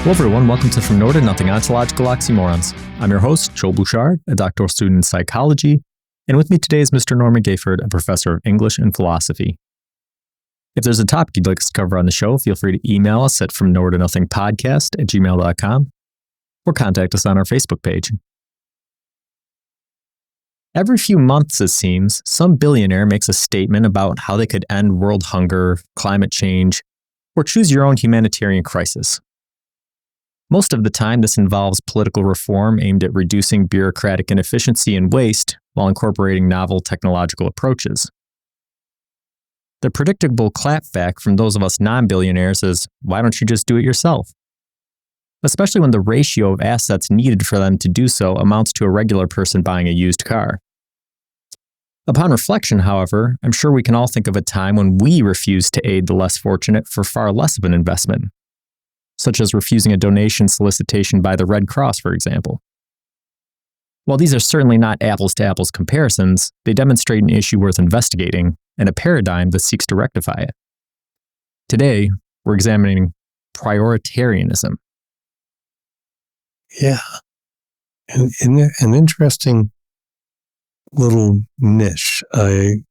Hello everyone, welcome to From Nowhere to Nothing, Ontological Oxymorons. I'm your host, Joel Bouchard, a doctoral student in psychology, and with me today is Mr. Norman Gayford, a professor of English and philosophy. If there's a topic you'd like us to cover on the show, feel free to email us at fromnowhereto-nothingpodcast@gmail.com or contact us on our Facebook page. Every few months, it seems, some billionaire makes a statement about how they could end world hunger, climate change, or choose your own humanitarian crisis. Most of the time, this involves political reform aimed at reducing bureaucratic inefficiency and waste while incorporating novel technological approaches. The predictable clapback from those of us non-billionaires is, why don't you just do it yourself? Especially when the ratio of assets needed for them to do so amounts to a regular person buying a used car. Upon reflection, however, I'm sure we can all think of a time when we refused to aid the less fortunate for far less of an investment, such as refusing a donation solicitation by the Red Cross, for example. While these are certainly not apples-to-apples comparisons, they demonstrate an issue worth investigating and a paradigm that seeks to rectify it. Today, we're examining prioritarianism. Yeah. An interesting little niche, a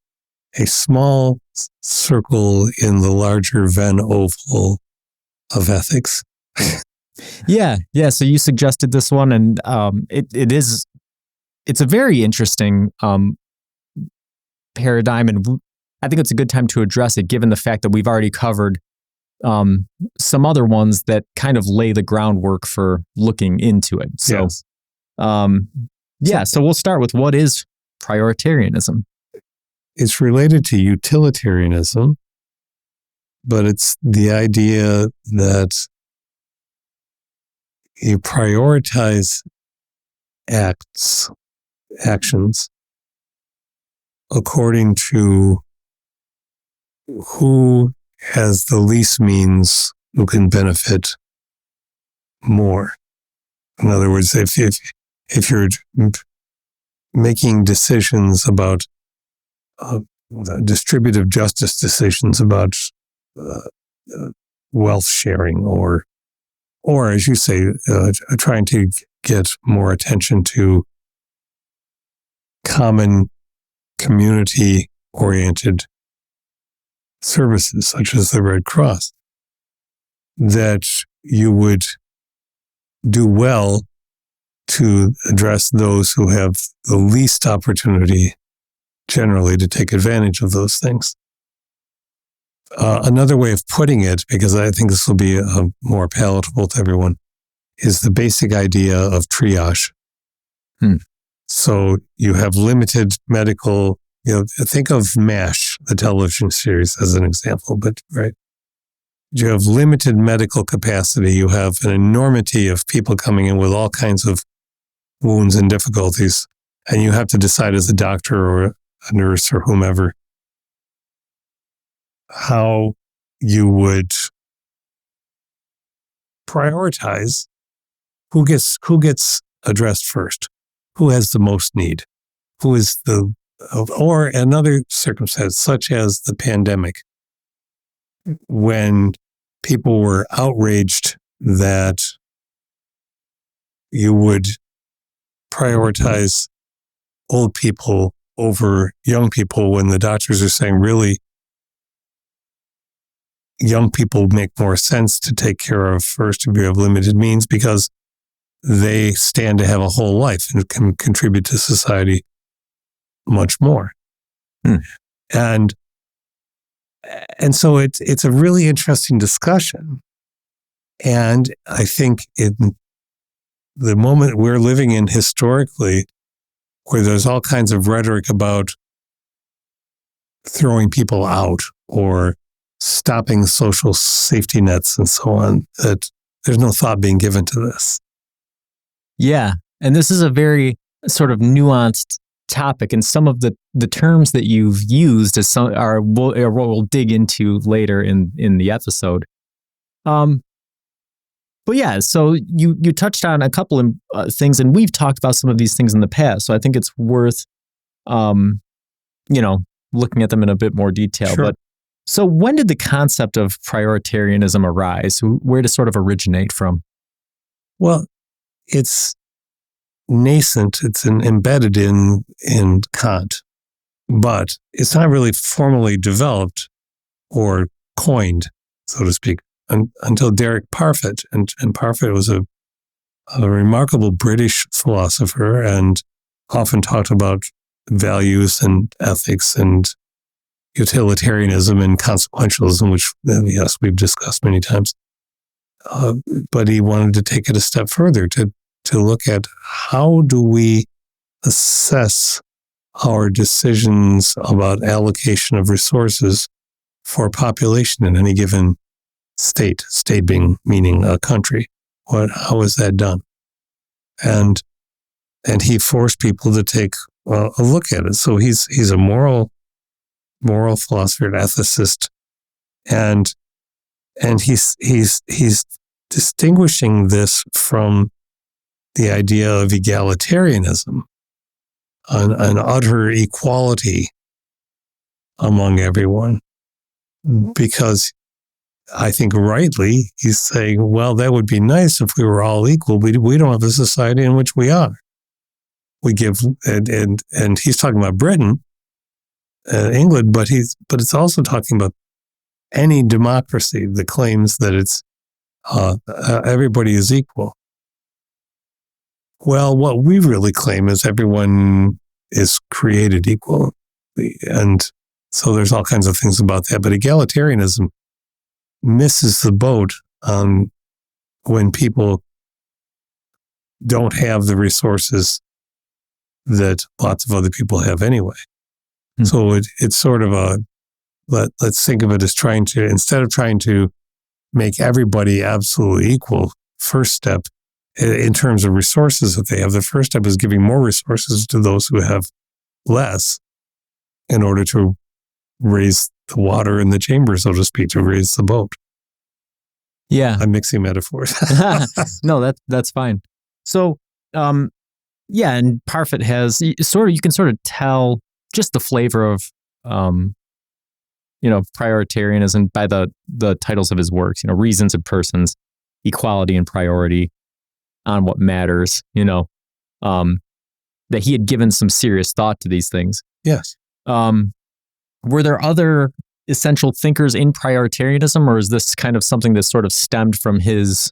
small circle in the larger Venn oval of ethics. Yeah. So you suggested this one, and it's a very interesting paradigm, and I think it's a good time to address it, given the fact that we've already covered some other ones that kind of lay the groundwork for looking into it. So, yes. So we'll start with, what is prioritarianism? It's related to utilitarianism, but it's the idea that you prioritize actions according to who has the least means, who can benefit more. In other words, if you're making decisions about distributive justice decisions about wealth sharing, or as you say, trying to get more attention to common community-oriented services, such as the Red Cross, that you would do well to address those who have the least opportunity generally to take advantage of those things. Another way of putting it, because I think this will be more palatable to everyone, is the basic idea of triage. So you have limited medical, think of MASH, the television series, as an example, but right. You have limited medical capacity. You have an enormity of people coming in with all kinds of wounds and difficulties, and you have to decide as a doctor or a nurse or whomever how you would prioritize who gets addressed first, who has the most need, who is or another circumstance such as the pandemic, when people were outraged that you would prioritize old people over young people, when the doctors are saying, really, young people make more sense to take care of first if you have limited means, because they stand to have a whole life and can contribute to society much more. And so it's a really interesting discussion. And I think in the moment we're living in historically, where there's all kinds of rhetoric about throwing people out or stopping social safety nets and so on, that there's no thought being given to this. Yeah. And this is a very sort of nuanced topic, and some of the terms that you've used are what we'll dig into later in the episode. But yeah, so you touched on a couple of things, and we've talked about some of these things in the past. So I think it's worth, looking at them in a bit more detail. Sure. But so when did the concept of prioritarianism arise? Where to sort of originate from? Well, it's nascent. It's embedded in Kant, but it's not really formally developed or coined, so to speak, until Derek Parfit. And Parfit was a remarkable British philosopher and often talked about values and ethics and utilitarianism and consequentialism, which, yes, we've discussed many times. But he wanted to take it a step further to look at how do we assess our decisions about allocation of resources for population in any given state meaning a country. How is that done? And he forced people to take a look at it. So he's a moral philosopher, an ethicist, and he's distinguishing this from the idea of egalitarianism, an utter equality among everyone, because I think rightly he's saying, well, that would be nice if we were all equal. We don't have a society in which we are. We give, and he's talking about Britain, England, but it's also talking about any democracy that claims that it's everybody is equal. Well, what we really claim is everyone is created equal, and so there's all kinds of things about that. But egalitarianism misses the boat when people don't have the resources that lots of other people have anyway. So it's sort of let's think of it as instead of trying to make everybody absolutely equal, first step in terms of resources that they have, the first step is giving more resources to those who have less in order to raise the water in the chamber, so to speak, to raise the boat. Yeah. I'm mixing metaphors. No, that's fine. So, yeah, and Parfit has you can sort of tell just the flavor of, prioritarianism by the titles of his works, Reasons and Persons, Equality and Priority, On What Matters, that he had given some serious thought to these things. Yes. Were there other essential thinkers in prioritarianism, or is this kind of something that sort of stemmed from his?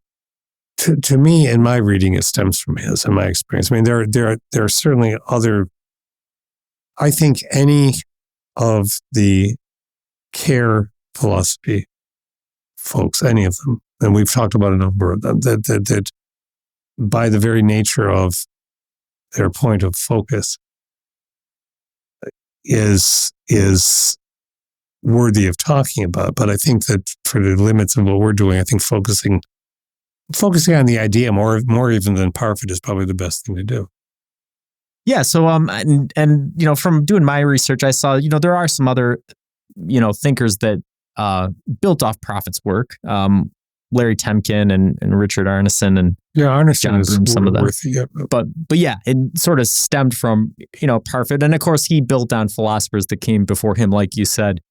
To me, in my reading, it stems from his, in my experience. I mean, there are certainly other. I think any of the care philosophy folks, any of them, and we've talked about a number of them, that by the very nature of their point of focus is worthy of talking about. But I think that for the limits of what we're doing, I think focusing on the idea more even than Parfit is probably the best thing to do. Yeah. So, and from doing my research, I saw, there are some other, thinkers that built off Parfit's work. Larry Temkin and Richard Arneson and Arneson John Broome, some of them. But yeah, it sort of stemmed from, Parfit. And of course, he built on philosophers that came before him, like you said.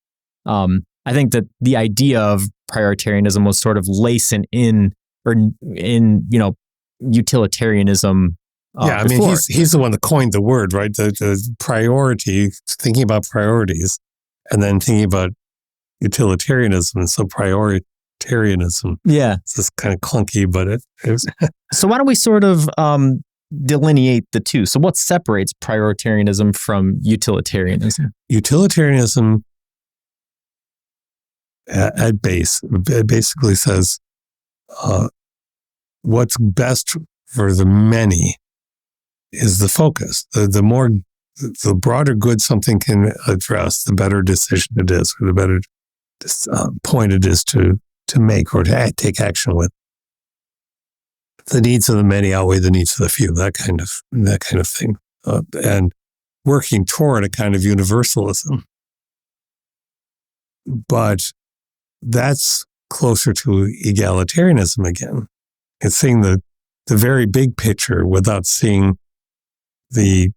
I think that the idea of prioritarianism was sort of lacing in utilitarianism. I mean, he's the one that coined the word, right? The priority, thinking about priorities, and then thinking about utilitarianism. And so prioritarianism. Yeah. It's just kind of clunky, but it is. So why don't we sort of delineate the two? So what separates prioritarianism from utilitarianism? Utilitarianism at base, it basically says what's best for the many is the focus. The broader good something can address, the better decision it is, or the better point it is to make or to take action with. The needs of the many outweigh the needs of the few. That kind of thing, and working toward a kind of universalism. But that's closer to egalitarianism again. It's seeing the very big picture without seeing the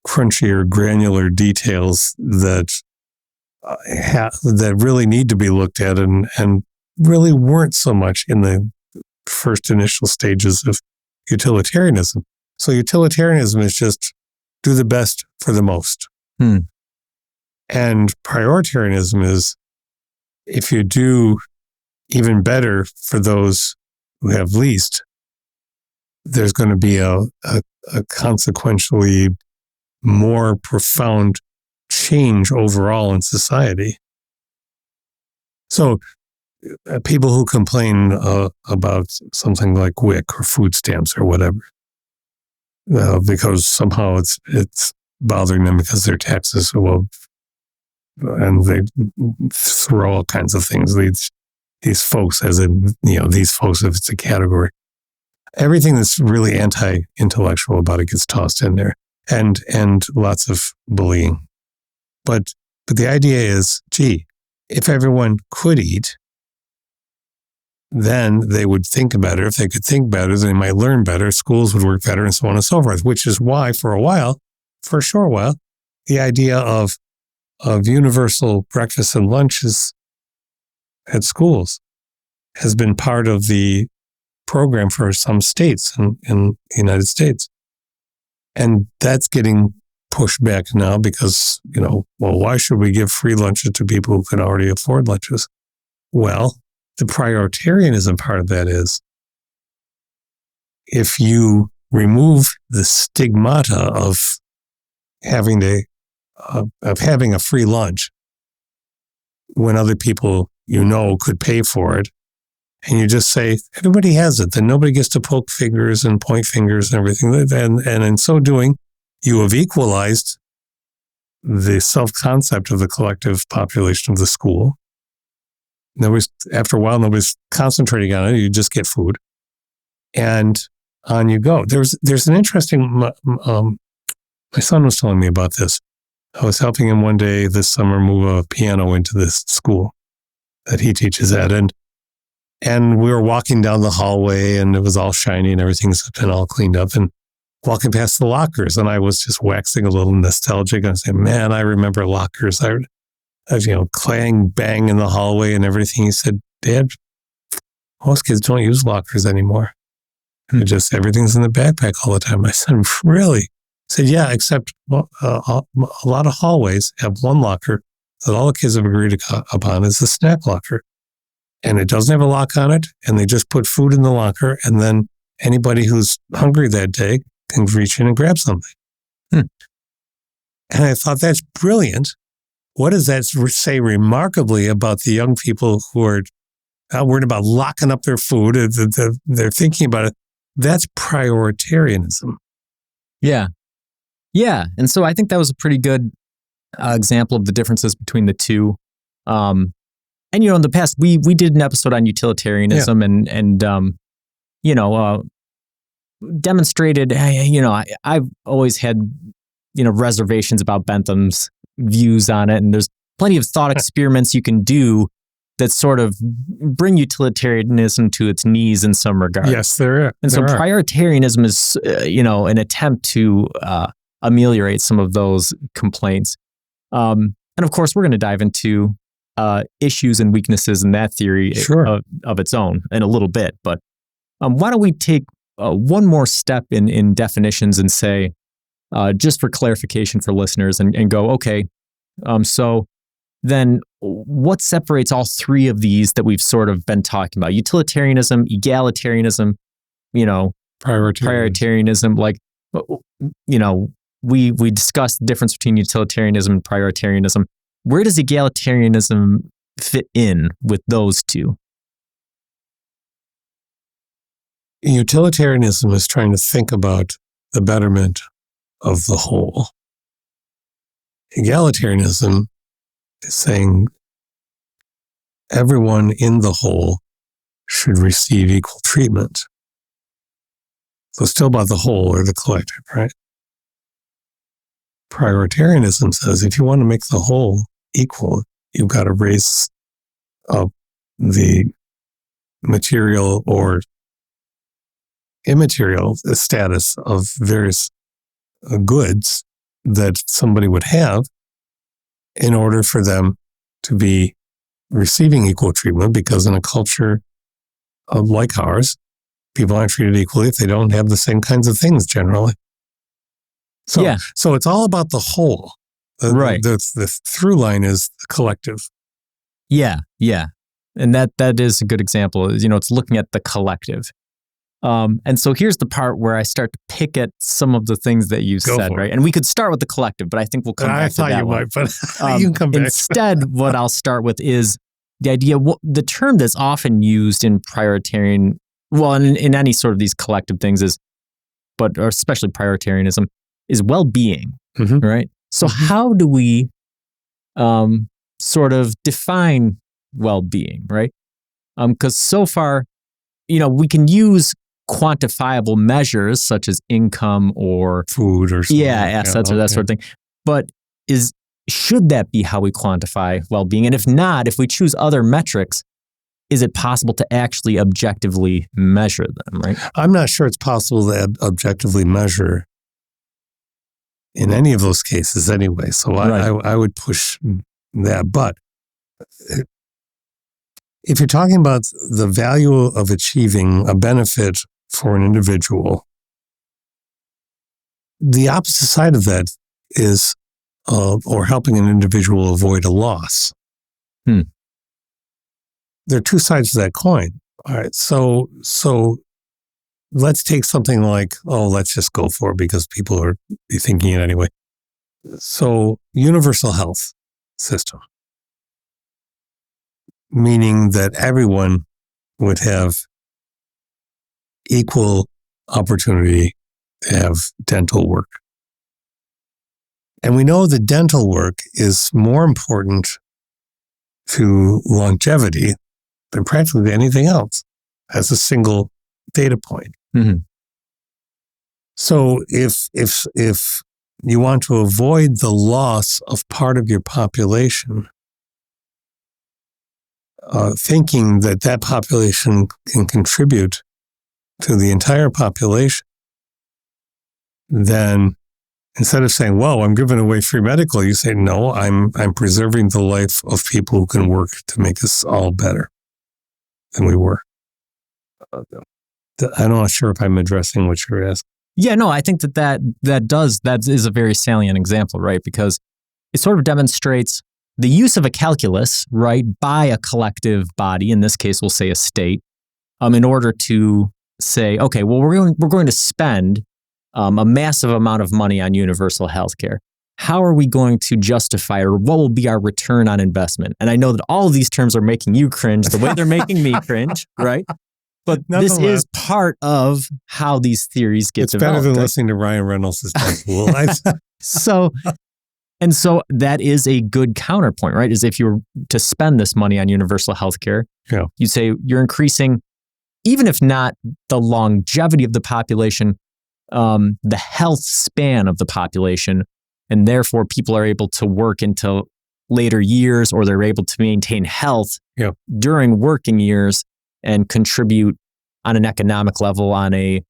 crunchier, granular details that really need to be looked at and really weren't so much in the first initial stages of utilitarianism. So utilitarianism is just do the best for the most. And prioritarianism is if you do even better for those who have least, there's going to be a consequentially more profound change overall in society. So people who complain about something like WIC or food stamps or whatever, because somehow it's bothering them because their taxes are low, and they throw all kinds of things. These folks, as in, these folks, if it's a category, everything that's really anti-intellectual about it gets tossed in there, and lots of bullying. But the idea is, gee, if everyone could eat, then they would think better. If they could think better, then they might learn better. Schools would work better, and so on and so forth. Which is why, for a short while, the idea of universal breakfast and lunches at schools has been part of the program for some states in the United States. And that's getting pushed back now because, why should we give free lunches to people who can already afford lunches? Well, the prioritarianism part of that is if you remove the stigmata of having a free lunch when other people could pay for it, and you just say everybody has it, then nobody gets to poke fingers and point fingers and everything. And in so doing, you have equalized the self-concept of the collective population of the school. After a while, nobody's concentrating on it. You just get food, and on you go. There's an interesting. My son was telling me about this. I was helping him one day this summer move a piano into this school that he teaches at, and we were walking down the hallway, and it was all shiny, and everything's been all cleaned up, and walking past the lockers, and I was just waxing a little nostalgic and saying, "Man, I remember lockers. Clang bang in the hallway and everything." He said, "Dad, most kids don't use lockers anymore. Everything's in the backpack all the time." I said, "Really?" He said, "Yeah, except a lot of hallways have one locker that all the kids have agreed upon is the snack locker. And it doesn't have a lock on it, and they just put food in the locker, and then anybody who's hungry that day can reach in and grab something." And I thought, that's brilliant. What does that say remarkably about the young people who are not worried about locking up their food? They're thinking about it. That's prioritarianism. Yeah. Yeah. And so I think that was a pretty good example of the differences between the two. And, in the past, we did an episode on utilitarianism and demonstrated, I've always had, reservations about Bentham's views on it. And there's plenty of thought experiments you can do that sort of bring utilitarianism to its knees in some regard. Yes, there are. And so prioritarianism is, an attempt to ameliorate some of those complaints. And of course, we're going to dive into issues and weaknesses in that theory of its own in a little bit. But why don't we take one more step in definitions and say, just for clarification for listeners and go, okay, so then what separates all three of these that we've sort of been talking about? Utilitarianism, egalitarianism, prioritarianism. Like, we discussed the difference between utilitarianism and prioritarianism. Where does egalitarianism fit in with those two? Utilitarianism is trying to think about the betterment of the whole. Egalitarianism is saying everyone in the whole should receive equal treatment. So it's still about the whole or the collective, right? Prioritarianism says if you want to make the whole equal, you've got to raise up the material or immaterial status of various goods that somebody would have in order for them to be receiving equal treatment, because in a culture like ours, people aren't treated equally if they don't have the same kinds of things generally. So it's all about the whole. Right. The through line is the collective. Yeah. And that is a good example. It's looking at the collective. And so here's the part where I start to pick at some of the things that you said, right? And we could start with the collective, but I think we'll come back to that I thought you one. might, but you can come back. Instead, what I'll start with is the idea, the term that's often used in prioritarian, in any sort of these collective things or especially prioritarianism, is well-being, right? So how do we sort of define well-being, right? Because so far, we can use quantifiable measures such as income or food or something. Assets or that sort of thing. But should that be how we quantify well-being? And if not, if we choose other metrics, is it possible to actually objectively measure them, right? I'm not sure it's possible to objectively measure in any of those cases anyway. So I would push that. But if you're talking about the value of achieving a benefit for an individual, the opposite side of that is or helping an individual avoid a loss. There are two sides to that coin. All right. So let's take something like, let's just go for it because people are thinking it anyway. So universal health system, meaning that everyone would have equal opportunity to have dental work. And we know that dental work is more important to longevity than practically anything else as a single data point. So if you want to avoid the loss of part of your population, thinking that population can contribute to the entire population, then instead of saying, I'm giving away free medical, you say, no, I'm preserving the life of people who can work to make us all better than we were. I'm not sure if I'm addressing what you're asking. Yeah, no, I think that is a very salient example, right? Because it sort of demonstrates the use of a calculus, right, by a collective body, in this case, we'll say a state, in order to say, okay, well, we're going to spend a massive amount of money on universal health care. How are we going to justify, or what will be our return on investment? And I know that all of these terms are making you cringe the way they're making me cringe, right? But this is part of how these theories get developed. It's better than listening to Ryan Reynolds' school. So that is a good counterpoint, right? Is if you were to spend this money on universal health care, you'd say you're increasing, even if not the longevity of the population, the health span of the population, and therefore people are able to work until later years, or they're able to maintain health during working years and contribute on an economic level, on a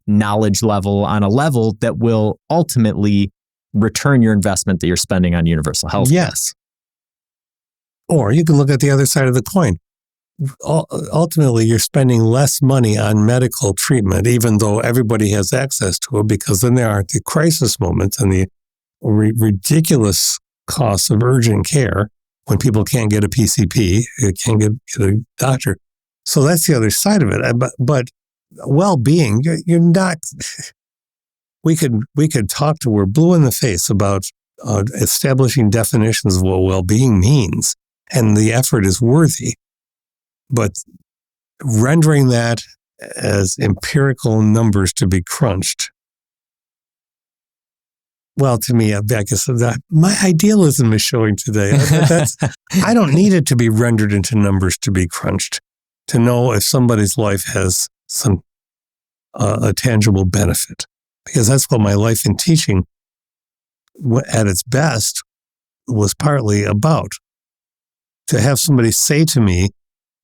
knowledge level, on a level that will ultimately return your investment that you're spending on universal health. Yes. Or you can look at the other side of the coin. Ultimately, you're spending less money on medical treatment, even though everybody has access to it, because then there aren't the crisis moments and the ridiculous costs of urgent care when people can't get a PCP, can't get a doctor. So that's the other side of it. But well-being, you're not. We could talk till we're blue in the face about establishing definitions of what well-being means, and the effort is worthy. But rendering that as empirical numbers to be crunched, well, to me, I guess my idealism is showing today. I don't need it to be rendered into numbers to be crunched to know if somebody's life has some a tangible benefit, because that's what my life in teaching at its best was partly about. To have somebody say to me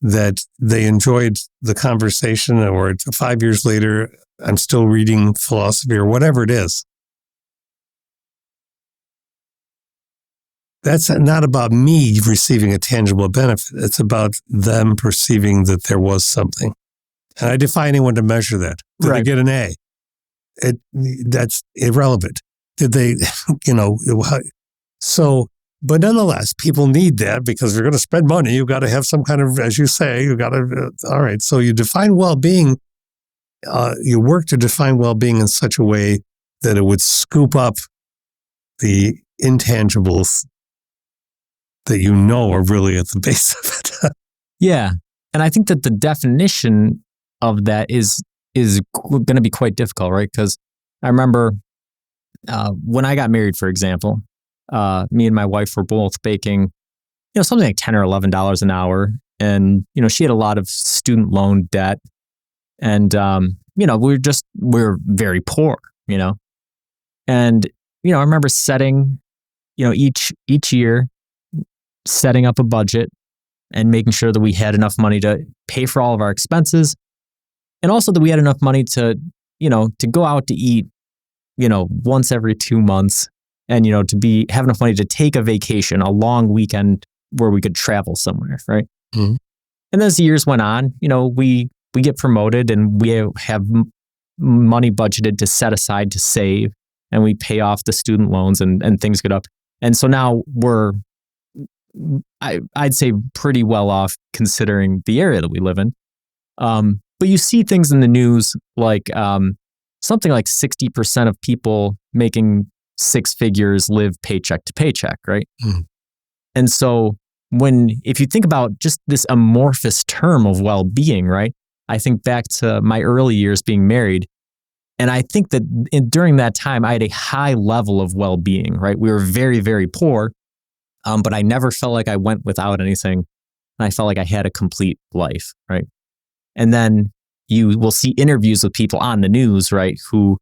that they enjoyed the conversation, or 5 years later, I'm still reading philosophy or whatever it is. That's not about me receiving a tangible benefit. It's about them perceiving that there was something And I defy anyone to measure that. Did they get an A? That's irrelevant. Did they, so, but nonetheless, people need that because if you're going to spend money, you've got to have some kind of, as you say, you've got to, all right. So you define well-being, you work to define well-being in such a way that it would scoop up the intangibles that are really at the base of it. Yeah. And I think that the definition of that is going to be quite difficult, right? Because I remember when I got married, for example, me and my wife were both making, something like $10 or $11 an hour. And, she had a lot of student loan debt. And, we're very poor, And, I remember setting, each year, setting up a budget and making sure that we had enough money to pay for all of our expenses. And also that we had enough money to go out to eat, once every 2 months and, to have enough money to take a vacation, a long weekend where we could travel somewhere. Right. Mm-hmm. And as the years went on, we get promoted and we have money budgeted to set aside to save, and we pay off the student loans and things get up. And so now we're, I'd say pretty well off considering the area that we live in. But you see things in the news like something like 60% of people making six figures live paycheck to paycheck, right? Mm. And so if you think about just this amorphous term of well-being, right? I think back to my early years being married, and I think that during that time, I had a high level of well-being, right? We were very, very poor, but I never felt like I went without anything. And I felt like I had a complete life, right? And then you will see interviews with people on the news, right? Who,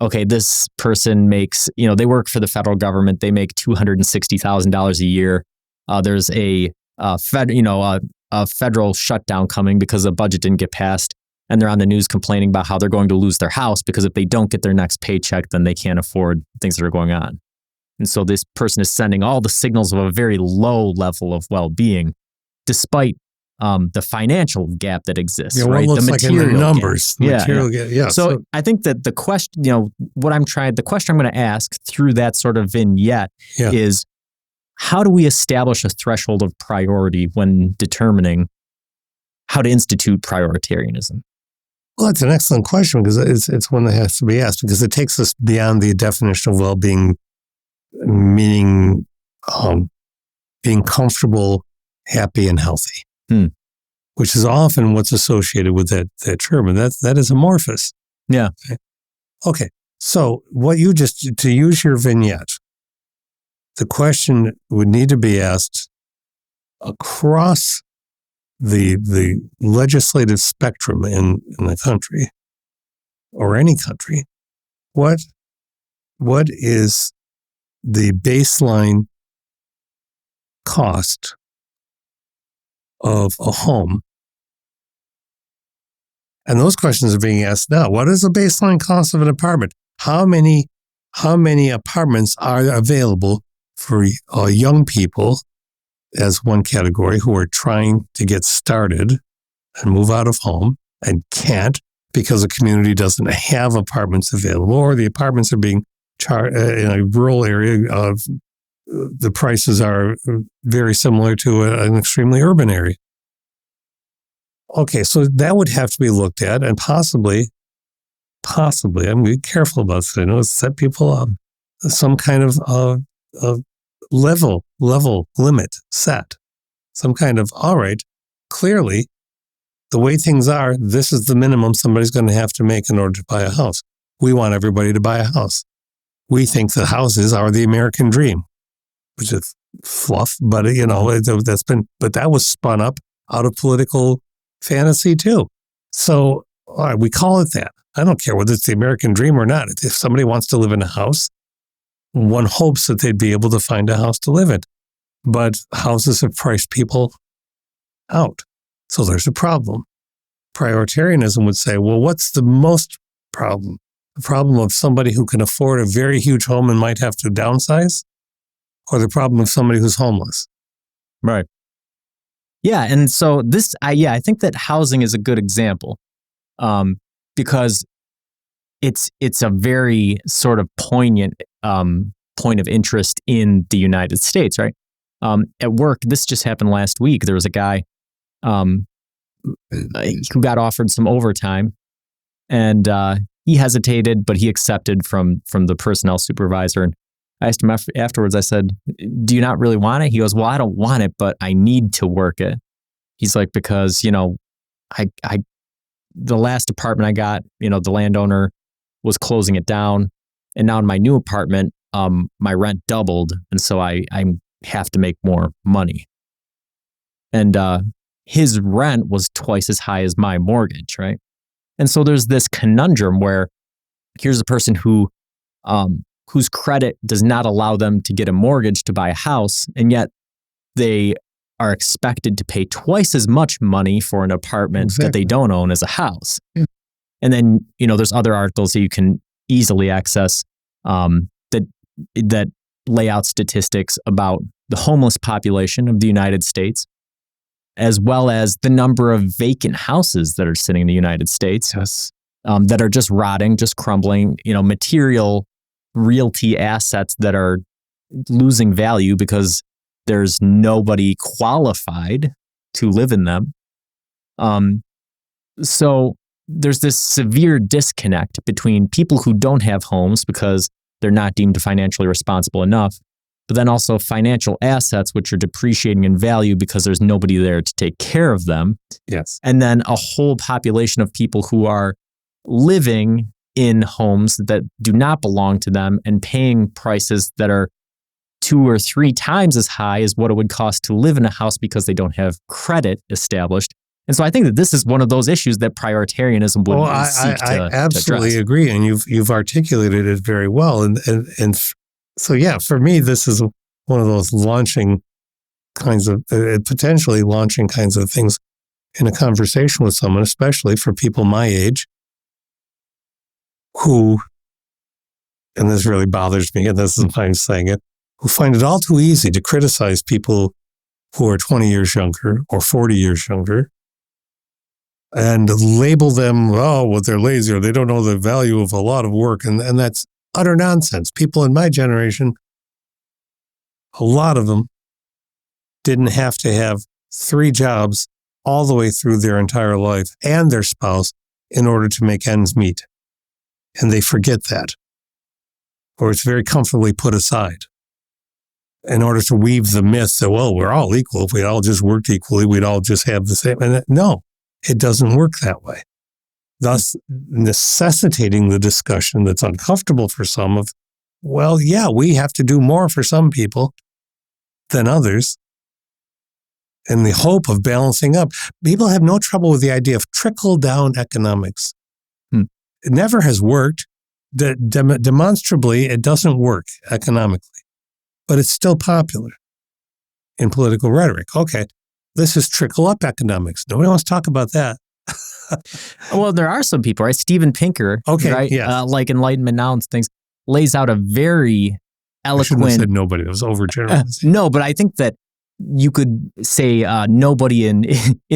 okay, this person makes, they work for the federal government. They make $260,000 a year. There's a federal shutdown coming because the budget didn't get passed. And they're on the news complaining about how they're going to lose their house because if they don't get their next paycheck, then they can't afford things that are going on. And so this person is sending all the signals of a very low level of well-being, despite the financial gap that exists. Yeah, right? What looks the like in the numbers. The material gap. Yeah. So I think that the question, the question I'm going to ask through that sort of vignette is, how do we establish a threshold of priority when determining how to institute prioritarianism? Well, that's an excellent question because it's one that has to be asked because it takes us beyond the definition of well-being, meaning being comfortable, happy, and healthy, which is often what's associated with that term, and that is amorphous. Yeah. Okay. So to use your vignette, the question would need to be asked across the legislative spectrum in the country or any country. What is the baseline cost of a home? And those questions are being asked now. What is the baseline cost of an apartment? How many apartments are available for young people as one category who are trying to get started and move out of home and can't because the community doesn't have apartments available, or the apartments are being charged in a rural area. The prices are very similar to an extremely urban area. Okay, so that would have to be looked at, and possibly, I'm going to be careful about this. Set people up some kind of level limit set, some kind of, all right, clearly the way things are, this is the minimum somebody's going to have to make in order to buy a house. We want everybody to buy a house. We think that houses are the American dream, which is fluff, but that was spun up out of political fantasy too. So all right, we call it that. I don't care whether it's the American dream or not. If somebody wants to live in a house, one hopes that they'd be able to find a house to live in. But houses have priced people out. So there's a problem. Prioritarianism would say, well, what's the most problem? The problem of somebody who can afford a very huge home and might have to downsize? Or the problem of somebody who's homeless? Right. Yeah. And so I think that housing is a good example because it's a very sort of poignant point of interest in the United States, right? At work, this just happened last week. There was a guy who got offered some overtime, and he hesitated, but he accepted from the personnel supervisor. And I asked him afterwards, I said, "Do you not really want it?" He goes, "Well, I don't want it, but I need to work it." He's like, "Because, the last apartment I got, the landowner was closing it down. And now in my new apartment, my rent doubled. And so I have to make more money." And his rent was twice as high as my mortgage, right? And so there's this conundrum where here's a person whose credit does not allow them to get a mortgage to buy a house, and yet they are expected to pay twice as much money for an apartment that they don't own as a house. Yeah. And then, there's other articles that you can easily access that lay out statistics about the homeless population of the United States, as well as the number of vacant houses that are sitting in the United States, that are just rotting, just crumbling, material realty assets that are losing value because there's nobody qualified to live in them. So there's this severe disconnect between people who don't have homes because they're not deemed financially responsible enough, but then also financial assets, which are depreciating in value because there's nobody there to take care of them. Yes. And then a whole population of people who are living in homes that do not belong to them and paying prices that are 2 or 3 times as high as what it would cost to live in a house because they don't have credit established. And so I think that this is one of those issues that prioritarianism would seek to I absolutely agree, and you've articulated it very well. And so yeah, for me, this is one of those potentially launching kinds of things in a conversation with someone, especially for people my age, who, and this really bothers me, and this is why I'm saying it, who find it all too easy to criticize people who are 20 years younger or 40 years younger and label them, they're lazy or they don't know the value of a lot of work. And that's utter nonsense. People in my generation, a lot of them didn't have to have 3 jobs all the way through their entire life and their spouse in order to make ends meet. And they forget that, or it's very comfortably put aside in order to weave the myth that, we're all equal. If we all just worked equally, we'd all just have the same. And no, it doesn't work that way. Thus necessitating the discussion that's uncomfortable for some of, we have to do more for some people than others in the hope of balancing up. People have no trouble with the idea of trickle-down economics. It never has worked. Demonstrably, it doesn't work economically, but it's still popular in political rhetoric. Okay, this is trickle-up economics. Nobody wants to talk about that. Well, there are some people, right? Steven Pinker, right? Yes. Like Enlightenment Now and things, lays out a very eloquent... I shouldn't have said nobody. It was overgenerous. No, but I think that you could say nobody in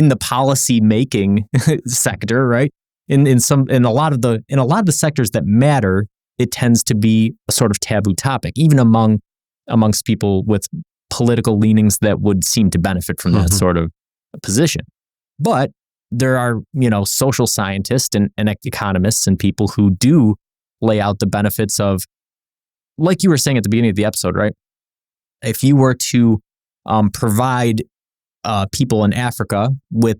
the policy making sector, right? In a lot of the sectors that matter, it tends to be a sort of taboo topic, even amongst people with political leanings that would seem to benefit from that sort of position. But there are, social scientists and economists and people who do lay out the benefits of, like you were saying at the beginning of the episode, right? If you were to provide people in Africa with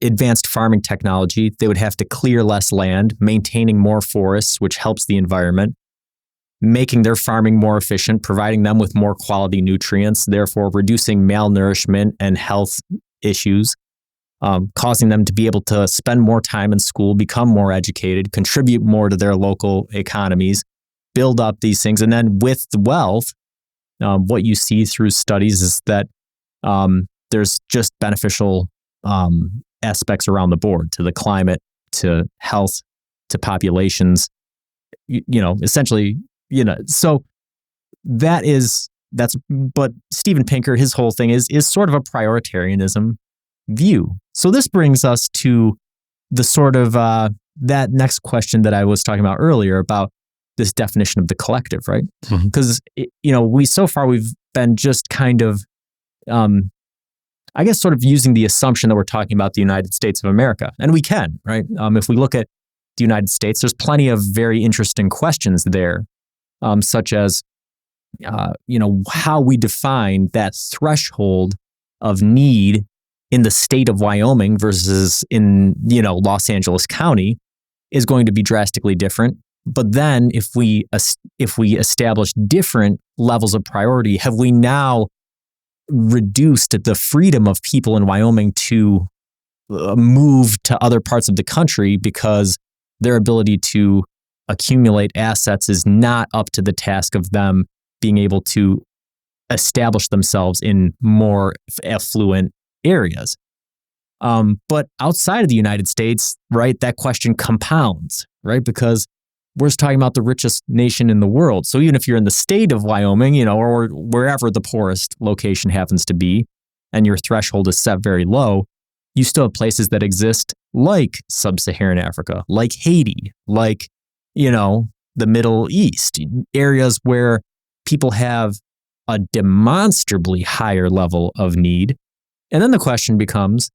advanced farming technology, they would have to clear less land, maintaining more forests, which helps the environment, making their farming more efficient, providing them with more quality nutrients, therefore reducing malnourishment and health issues, causing them to be able to spend more time in school, become more educated, contribute more to their local economies, build up these things. And then with the wealth, what you see through studies is that there's just beneficial aspects around the board, to the climate, to health, to populations, essentially, so but Steven Pinker, his whole thing is sort of a prioritarianism view. So this brings us to the sort of that next question that I was talking about earlier about this definition of the collective, right? Because we've been just kind of, I guess, sort of using the assumption that we're talking about the United States of America, and we can, right? If we look at the United States, there's plenty of very interesting questions there, such as, how we define that threshold of need in the state of Wyoming versus in, Los Angeles County is going to be drastically different. But then if we establish different levels of priority, have we now reduced the freedom of people in Wyoming to move to other parts of the country because their ability to accumulate assets is not up to the task of them being able to establish themselves in more affluent areas? But outside of the United States, right, that question compounds, right? Because we're just talking about the richest nation in the world. So even if you're in the state of Wyoming, or wherever the poorest location happens to be, and your threshold is set very low, you still have places that exist like sub-Saharan Africa, like Haiti, like, the Middle East, areas where people have a demonstrably higher level of need. And then the question becomes,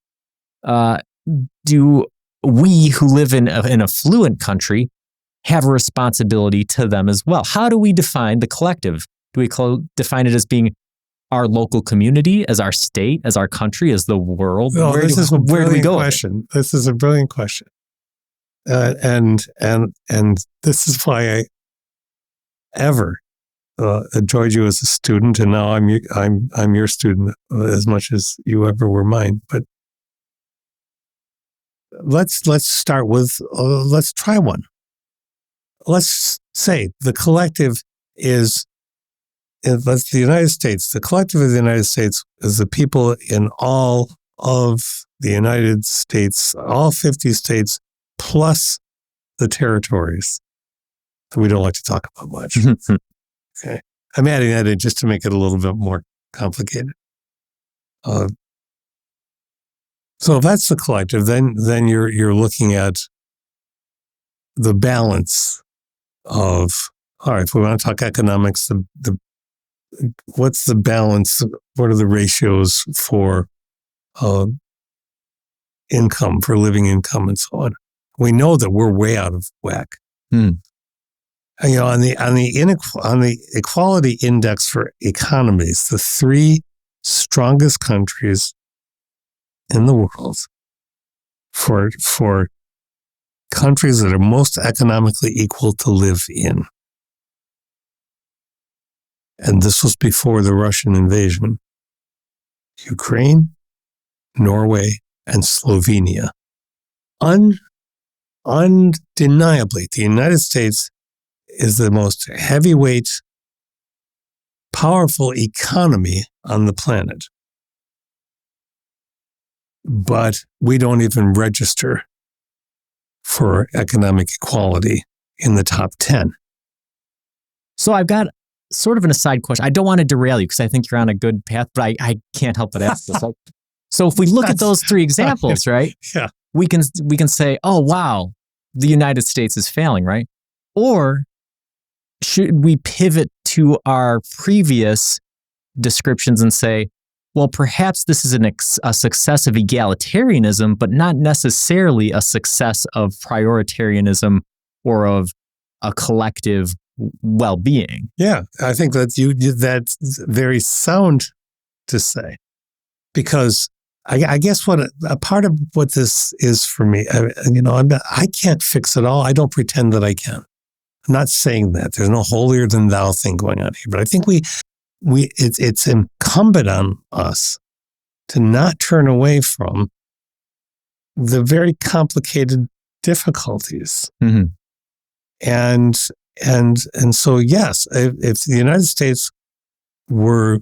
do we who live in an affluent country have a responsibility to them as well? How do we define the collective? Do we define it as being our local community, as our state, as our country, as the world? Well, where do we go? Question. This is a brilliant question, and this is why I ever enjoyed you as a student, and now I'm your student as much as you ever were mine. But let's start with let's try one. Let's say the collective is the United States. The collective of the United States is the people in all of the United States, all 50 states, plus the territories that we don't like to talk about much. Okay. I'm adding that in just to make it a little bit more complicated. So if that's the collective, then you're looking at the balance of, all right, if we want to talk economics, what's the balance? What are the ratios for income, for living income, and so on? We know that we're way out of whack. On the equality index for economies, the three strongest countries in the world for countries that are most economically equal to live in. And this was before the Russian invasion. Ukraine, Norway, and Slovenia. Undeniably, the United States is the most heavyweight, powerful economy on the planet. But we don't even register for economic equality in the top 10. So I've got sort of an aside question. I don't want to derail you because I think you're on a good path, but I can't help but ask this. So if we look at those three examples, right? Yeah. We can say, oh, wow, the United States is failing, right? Or should we pivot to our previous descriptions and say, well, perhaps this is a success of egalitarianism, but not necessarily a success of prioritarianism or of a collective well-being. Yeah, I think that's very sound to say, because I guess what a part of what this is for me, I can't fix it all. I don't pretend that I can. I'm not saying that. There's no holier than thou thing going on here, but I think it's incumbent on us to not turn away from the very complicated difficulties. Mm-hmm. And so, yes, if the United States were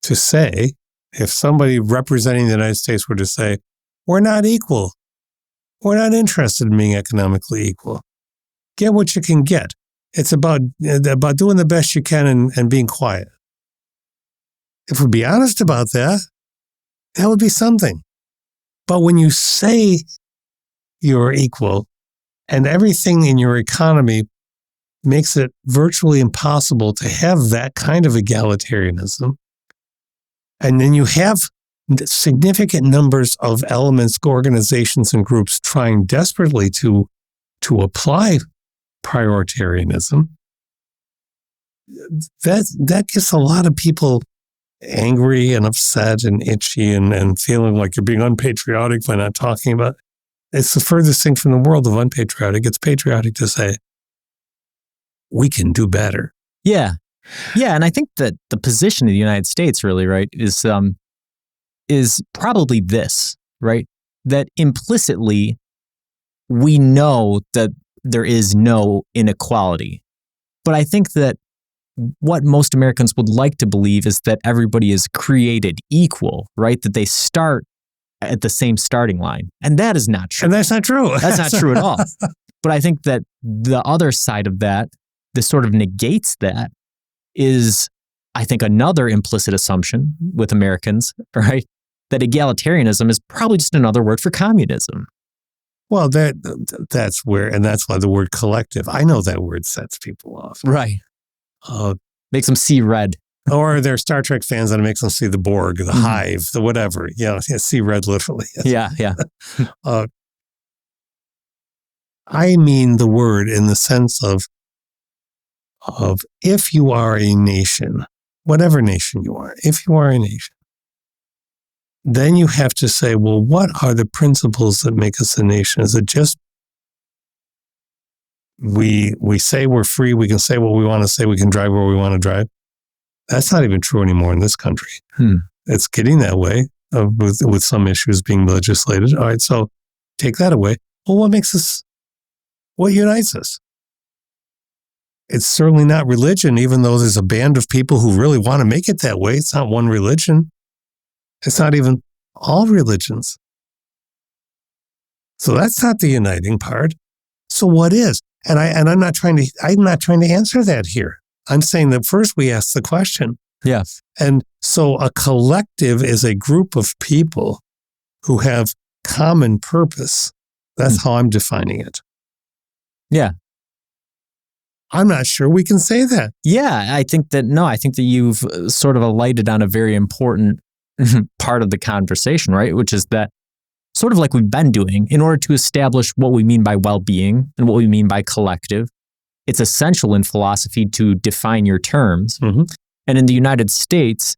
to say, if somebody representing the United States were to say, we're not equal, we're not interested in being economically equal, get what you can get. It's about doing the best you can and being quiet. If we be honest about that, that would be something. But when you say you're equal, and everything in your economy makes it virtually impossible to have that kind of egalitarianism. And then you have significant numbers of elements, organizations, and groups trying desperately to apply prioritarianism. That gets a lot of people angry and upset and itchy and feeling like you're being unpatriotic by not talking about it. It's the furthest thing from the world of unpatriotic. It's patriotic to say, we can do better. Yeah. Yeah. And I think that the position of the United States really, right, is probably this, right? That implicitly we know that there is no inequality. But I think that what most Americans would like to believe is that everybody is created equal, right? That they start at the same starting line. And that is not true. And that's not true. That's not true at all. But I think that the other side of that, this sort of negates that, is, I think, another implicit assumption with Americans, right? That egalitarianism is probably just another word for communism. Well, that's why the word collective, I know that word sets people off. Right. Makes them see red. Or they're Star Trek fans and it makes them see the Borg, the hive, the whatever. See red literally. Yeah. I mean the word in the sense of if you are a nation, whatever nation you are, if you are a nation, then you have to say, well, what are the principles that make us a nation? Is it just we say we're free, we can say what we want to say, we can drive where we want to drive? That's not even true anymore in this country. It's getting that way with some issues being legislated. All right, so take that away. Well, what unites us? It's certainly not religion, even though there's a band of people who really want to make it that way. It's not one religion. It's not even all religions. So that's not the uniting part. So what is? And I'm not trying to answer that here. I'm saying that first we ask the question. Yeah. And so a collective is a group of people who have common purpose. That's how I'm defining it. Yeah. I'm not sure we can say that. Yeah, I think that you've sort of alighted on a very important part of the conversation, right? Which is that, sort of like we've been doing, in order to establish what we mean by well-being and what we mean by collective, it's essential in philosophy to define your terms. Mm-hmm. And in the United States,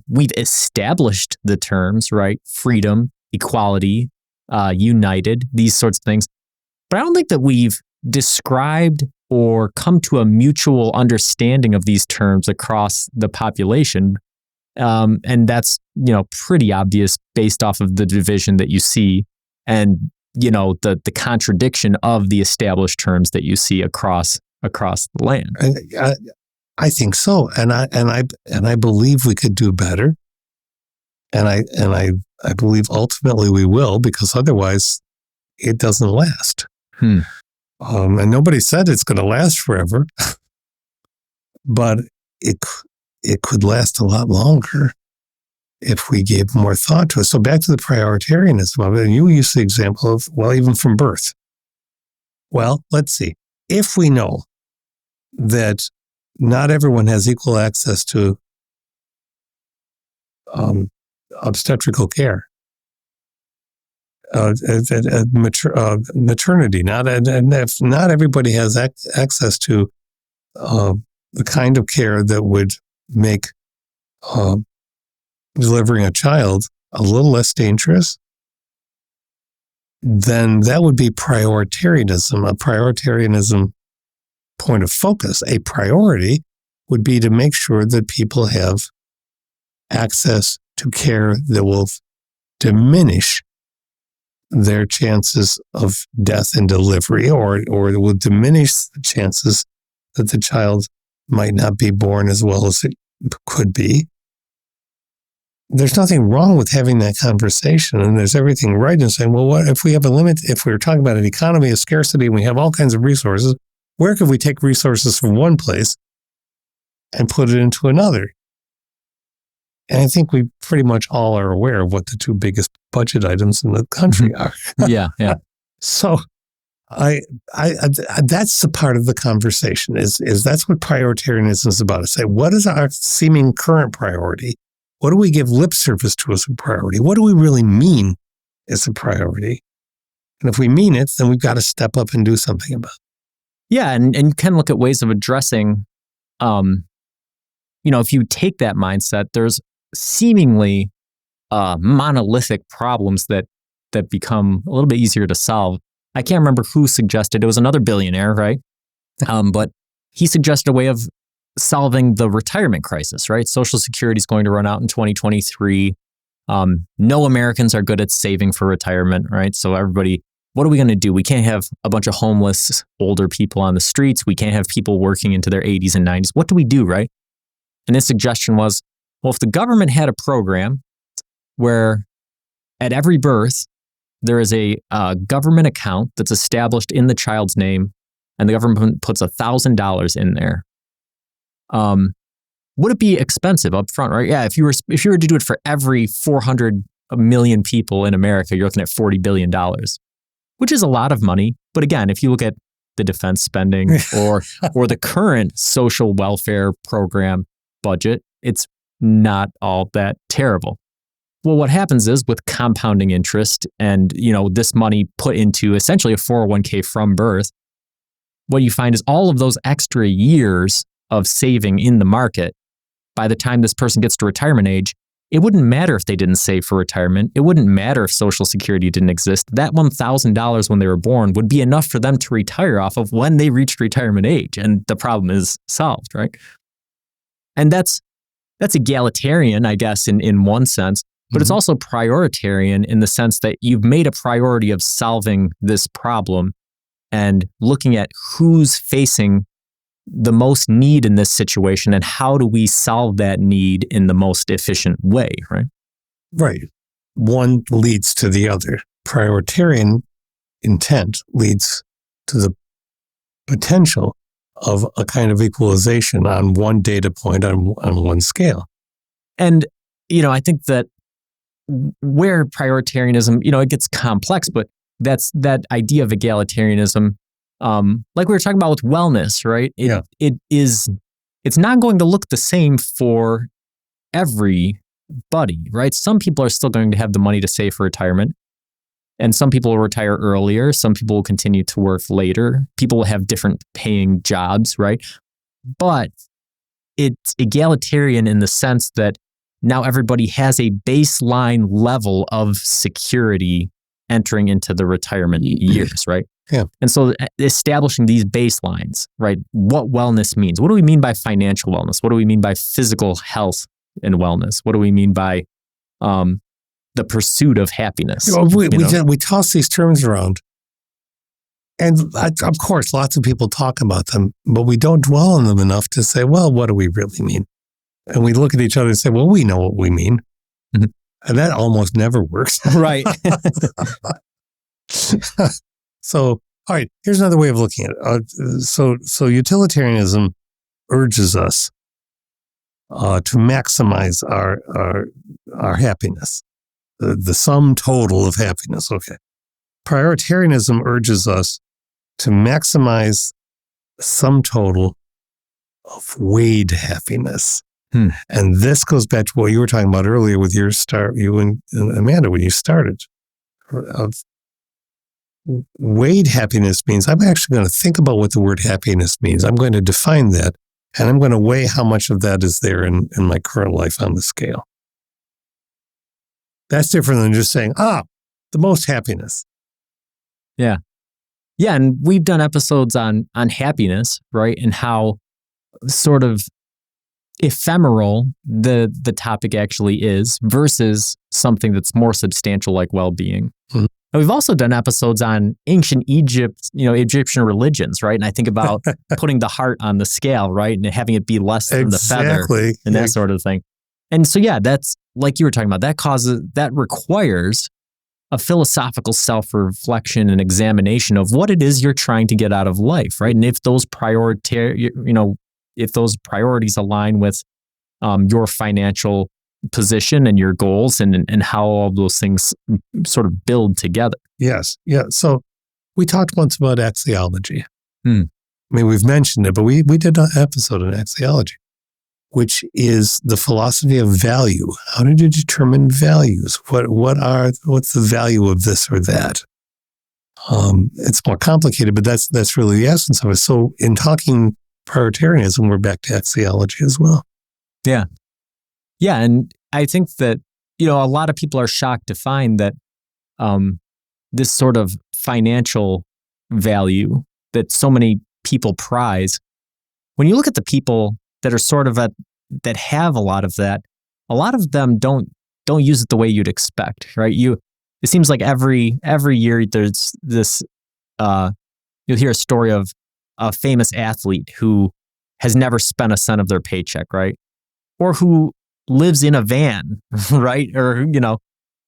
we've established the terms, right? Freedom, equality, united, these sorts of things. But I don't think that we've described or come to a mutual understanding of these terms across the population. And that's, pretty obvious based off of the division that you see and, the contradiction of the established terms that you see across the land. I think so. And I believe we could do better. And I believe ultimately we will, because otherwise it doesn't last. And nobody said it's going to last forever, but it could last a lot longer if we gave more thought to it. So back to the prioritarianism of it, and you use the example of, even from birth. Well, let's see. If we know that not everyone has equal access to obstetrical care, maternity, and if not everybody has access to the kind of care that would make delivering a child a little less dangerous, then that would be prioritarianism. A prioritarianism point of focus, a priority would be to make sure that people have access to care that will diminish their chances of death and delivery, or it will diminish the chances that the child might not be born as well as it could be. There's nothing wrong with having that conversation, and there's everything right in saying, well, what if we have a limit? If we're talking about an economy of scarcity and we have all kinds of resources, where could we take resources from one place and put it into another? And I think we pretty much all are aware of what the two biggest budget items in the country are. Yeah. So that's the part of the conversation is that's what prioritarianism is about. To say, what is our seeming current priority? What do we give lip service to as a priority? What do we really mean as a priority? And if we mean it, then we've got to step up and do something about it. Yeah, and you can look at ways of addressing, if you take that mindset, there's seemingly monolithic problems that become a little bit easier to solve. I can't remember who suggested, it was another billionaire, right? But he suggested a way of solving the retirement crisis, right? Social Security is going to run out in 2023. No Americans are good at saving for retirement, right? So everybody, what are we going to do? We can't have a bunch of homeless older people on the streets. We can't have people working into their 80s and 90s. What do we do, right? And his suggestion was, well, if the government had a program where at every birth, there is a government account that's established in the child's name, and the government puts $1,000 in there. Would it be expensive up front, right? Yeah, if you were to do it for every 400 million people in America, you're looking at $40 billion, which is a lot of money. But again, if you look at the defense spending or the current social welfare program budget, it's not all that terrible. Well, what happens is with compounding interest and, this money put into essentially a 401k from birth, what you find is all of those extra years of saving in the market, by the time this person gets to retirement age, it wouldn't matter if they didn't save for retirement. It wouldn't matter if Social Security didn't exist. That $1,000 when they were born would be enough for them to retire off of when they reached retirement age. And the problem is solved, right? And that's egalitarian, I guess, in one sense. But it's also prioritarian in the sense that you've made a priority of solving this problem and looking at who's facing the most need in this situation and how do we solve that need in the most efficient way, right? Right. One leads to the other. Prioritarian intent leads to the potential of a kind of equalization on one data point on one scale. And, I think that where prioritarianism, it gets complex, but that's that idea of egalitarianism, like we were talking about with wellness, right? It's not going to look the same for everybody, right? Some people are still going to have the money to save for retirement, and some people will retire earlier. Some people will continue to work later. People will have different paying jobs, right? But it's egalitarian in the sense that now everybody has a baseline level of security entering into the retirement years, right? Yeah. And so establishing these baselines, right? What wellness means. What do we mean by financial wellness? What do we mean by physical health and wellness? What do we mean by the pursuit of happiness? We toss these terms around. And of course, lots of people talk about them, but we don't dwell on them enough to say, well, what do we really mean? And we look at each other and say, well, we know what we mean. Mm-hmm. And that almost never works. Right. So, all right, here's another way of looking at it. So utilitarianism urges us to maximize our happiness, the sum total of happiness. Okay. Prioritarianism urges us to maximize the sum total of weighed happiness. And this goes back to what you were talking about earlier with you and Amanda, when you started. Weighed happiness means I'm actually going to think about what the word happiness means. I'm going to define that, and I'm going to weigh how much of that is there in my current life on the scale. That's different than just saying, the most happiness. Yeah. Yeah, and we've done episodes on happiness, right? And how sort of ephemeral the topic actually is versus something that's more substantial like well-being. Mm-hmm. And we've also done episodes on ancient Egypt, Egyptian religions, right? And I think about putting the heart on the scale, right? And having it be less than the feather and that sort of thing. And so, yeah, that's like you were talking about, that requires a philosophical self-reflection and examination of what it is you're trying to get out of life, right? And if those if those priorities align with your financial position and your goals and how all those things sort of build together. Yes. Yeah. So We talked once about axiology. Hmm. I mean, we've mentioned it, but we did an episode on axiology, which is the philosophy of value. How did you determine values? What's the value of this or that? It's more complicated, but that's really the essence of it. So in talking prioritarianism, we're back to axiology as well. Yeah. Yeah. And I think that, a lot of people are shocked to find that this sort of financial value that so many people prize, when you look at the people that are sort of that have a lot of that, a lot of them don't use it the way you'd expect, right? It seems like every year there's this, you'll hear a story of a famous athlete who has never spent a cent of their paycheck, right? Or who lives in a van, right? Or,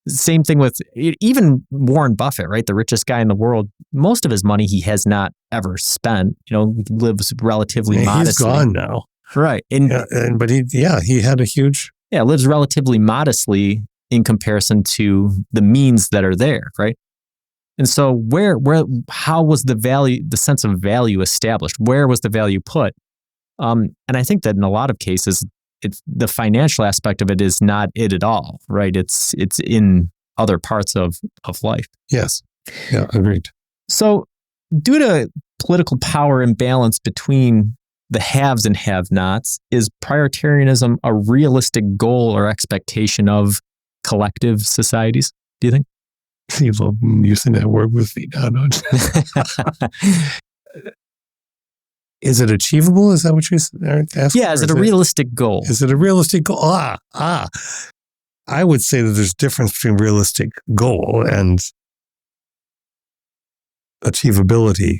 same thing with even Warren Buffett, right? The richest guy in the world. Most of his money he has not ever spent. Lives relatively modestly. He's gone now, right? But he had a huge lives relatively modestly in comparison to the means that are there, right? And so how was the sense of value established? Where was the value put? And I think that in a lot of cases, it's the financial aspect of it is not it at all, right? It's in other parts of life. Yes. Yeah, agreed. So due to political power imbalance between the haves and have-nots, is prioritarianism a realistic goal or expectation of collective societies, do you think? You love using that word with me now, don't you? Is it achievable? Is that what you're asking? Yeah, is it a realistic goal? Is it a realistic goal? I would say that there's a difference between realistic goal and achievability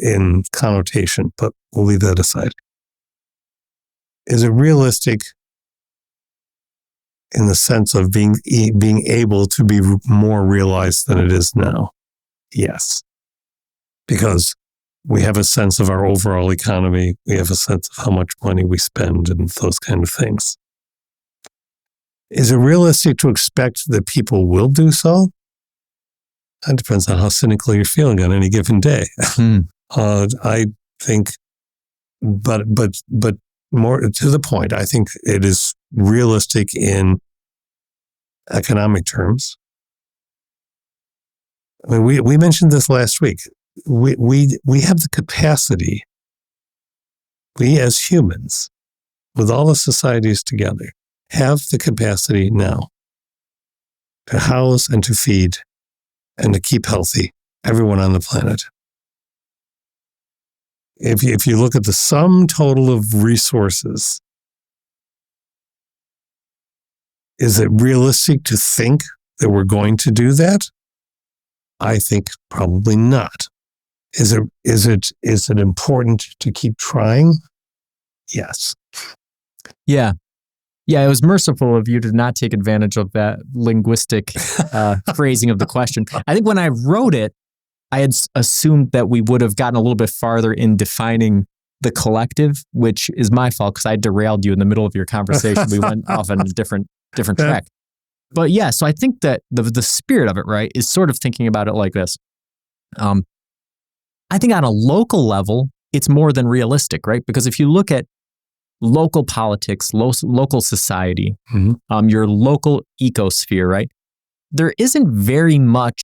in connotation, but we'll leave that aside. Is it realistic in the sense of being able to be more realized than it is now? Yes. Because we have a sense of our overall economy. We have a sense of how much money we spend and those kind of things. Is it realistic to expect that people will do so? That depends on how cynical you're feeling on any given day. I think, but more to the point, I think it is realistic in economic terms. I mean, we mentioned this last week. We have the capacity, we as humans, with all the societies together, have the capacity now to house and to feed and to keep healthy everyone on the planet. If you look at the sum total of resources, is it realistic to think that we're going to do that? I think probably not. Is it important to keep trying? Yes. Yeah. Yeah, it was merciful of you to not take advantage of that linguistic phrasing of the question. I think when I wrote it, I had assumed that we would have gotten a little bit farther in defining the collective, which is my fault because I derailed you in the middle of your conversation. We went off on a different track. But yeah, so I think that the spirit of it, right, is sort of thinking about it like this. I think on a local level, it's more than realistic, right? Because if you look at local politics, local society, your local ecosphere, right? There isn't very much,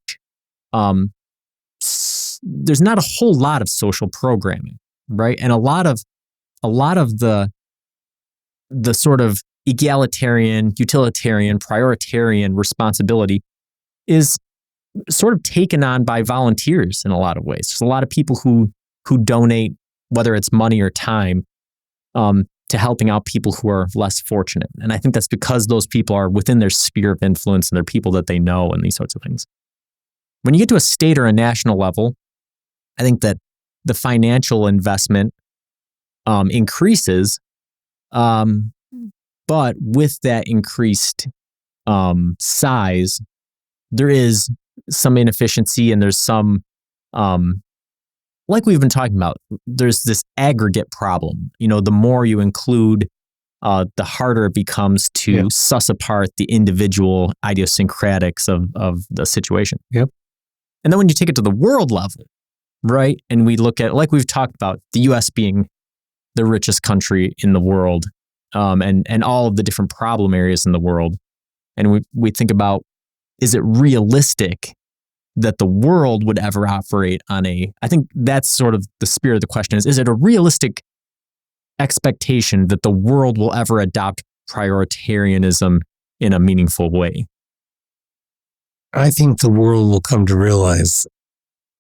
there's not a whole lot of social programming, right? And a lot of the sort of egalitarian, utilitarian, prioritarian responsibility is sort of taken on by volunteers in a lot of ways. There's a lot of people who donate, whether it's money or time, to helping out people who are less fortunate. And I think that's because those people are within their sphere of influence and they're people that they know and these sorts of things. When you get to a state or a national level, I think that the financial investment increases, but with that increased size, there is some inefficiency and there's some, like we've been talking about, there's this aggregate problem. The more you include, the harder it becomes to suss apart the individual idiosyncratics of the situation. Yep. And then when you take it to the world level, right? And we look at, like we've talked about, the U.S. being the richest country in the world, and all of the different problem areas in the world. And we think about, is it realistic that the world would ever operate on I think that's sort of the spirit of the question is it a realistic expectation that the world will ever adopt prioritarianism in a meaningful way? I think the world will come to realize.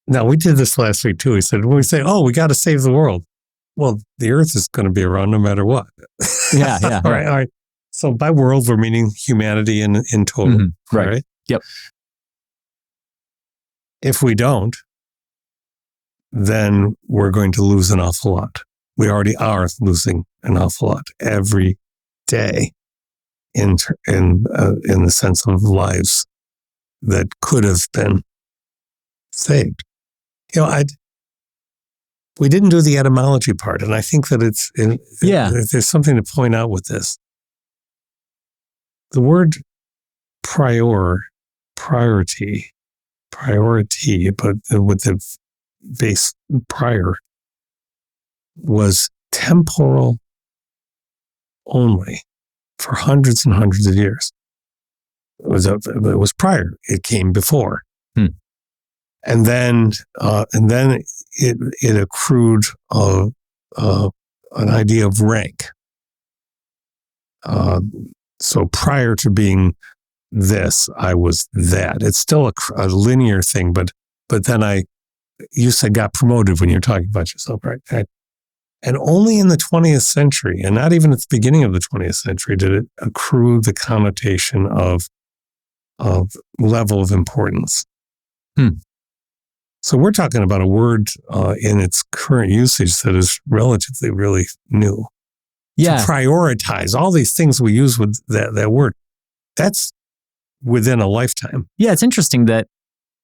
Now, we did this last week too. We said, when we say, oh, we got to save the world. Well, the earth is going to be around no matter what. Yeah. All right. So by world, we're meaning humanity in total. Mm-hmm. Right. Yep. If we don't, then we're going to lose an awful lot. We already are losing an awful lot every day in the sense of lives that could have been saved. We didn't do the etymology part, and I think that there's something to point out with this. The word priority, but with the base prior, was temporal only for hundreds and hundreds of years. It was prior. It came before. And then it accrued an idea of rank. So prior to being this, I was that. It's still a linear thing, but then you said got promoted when you're talking about yourself, right? And only in the 20th century, and not even at the beginning of the 20th century, did it accrue the connotation of level of importance. So we're talking about a word in its current usage that is relatively really new. Yeah. To prioritize all these things we use with that word, that's within a lifetime. Yeah, it's interesting that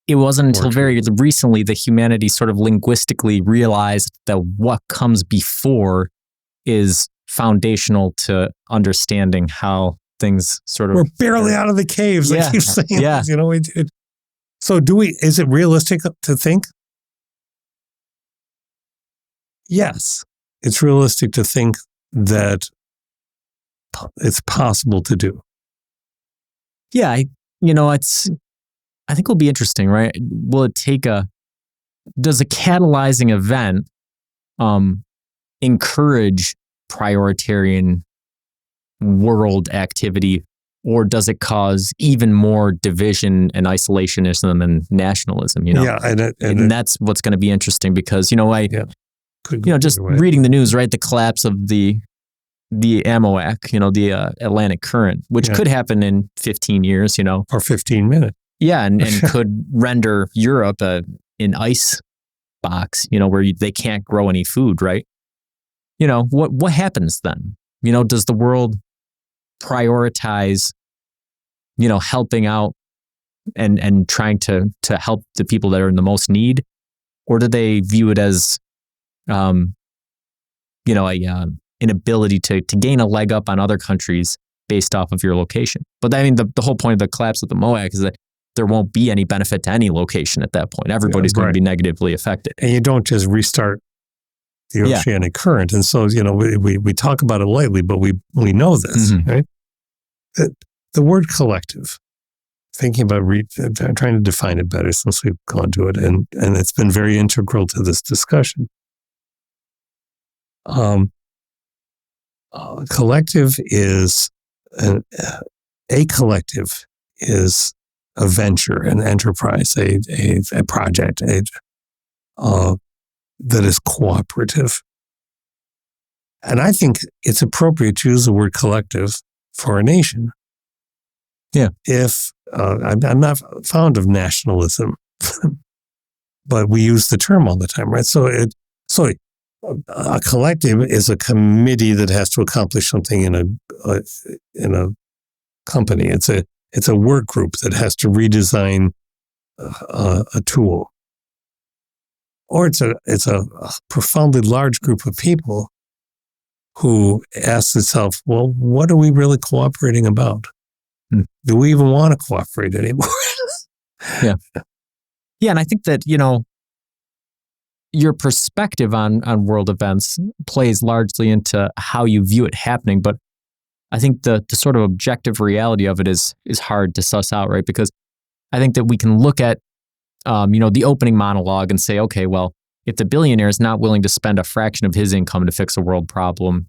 it wasn't until very recently that humanity sort of linguistically realized that what comes before is foundational to understanding how things sort of... We're barely out of the caves. I keep saying this, So is it realistic to think? Yes, it's realistic to think that it's possible to do. Yeah, I think it'll be interesting, right? Will it take does a catalyzing event encourage prioritarian world activity, or does it cause even more division and isolationism and nationalism? Yeah, and that's what's going to be interesting because just way. Reading the news, right? The collapse of the AMOAC, the Atlantic Current, which could happen in 15 years, or 15 minutes. Yeah, and could render Europe an ice box, where they can't grow any food, right? What happens then? Does the world prioritize, helping out and trying to help the people that are in the most need, or do they view it as, an ability to gain a leg up on other countries based off of your location? But I mean, the whole point of the collapse of the MOAC is that there won't be any benefit to any location at that point. Everybody's going to be negatively affected. And you don't just restart the oceanic current. And so, we talk about it lightly, but we know this, right? The word collective, thinking about trying to define it better since we've gone to it, and it's been very integral to this discussion. Collective is a collective is a venture, an enterprise, a project, that is cooperative. And I think it's appropriate to use the word collective for a nation. Yeah. If I'm not fond of nationalism, but we use the term all the time, right? So a collective is a committee that has to accomplish something in a company. It's a work group that has to redesign a tool, or it's a profoundly large group of people who asks itself, well, what are we really cooperating about? Do we even want to cooperate anymore? Yeah, and I think that your perspective on world events plays largely into how you view it happening. But I think the sort of objective reality of it is hard to suss out, right? Because I think that we can look at, the opening monologue and say, okay, well, if the billionaire is not willing to spend a fraction of his income to fix a world problem,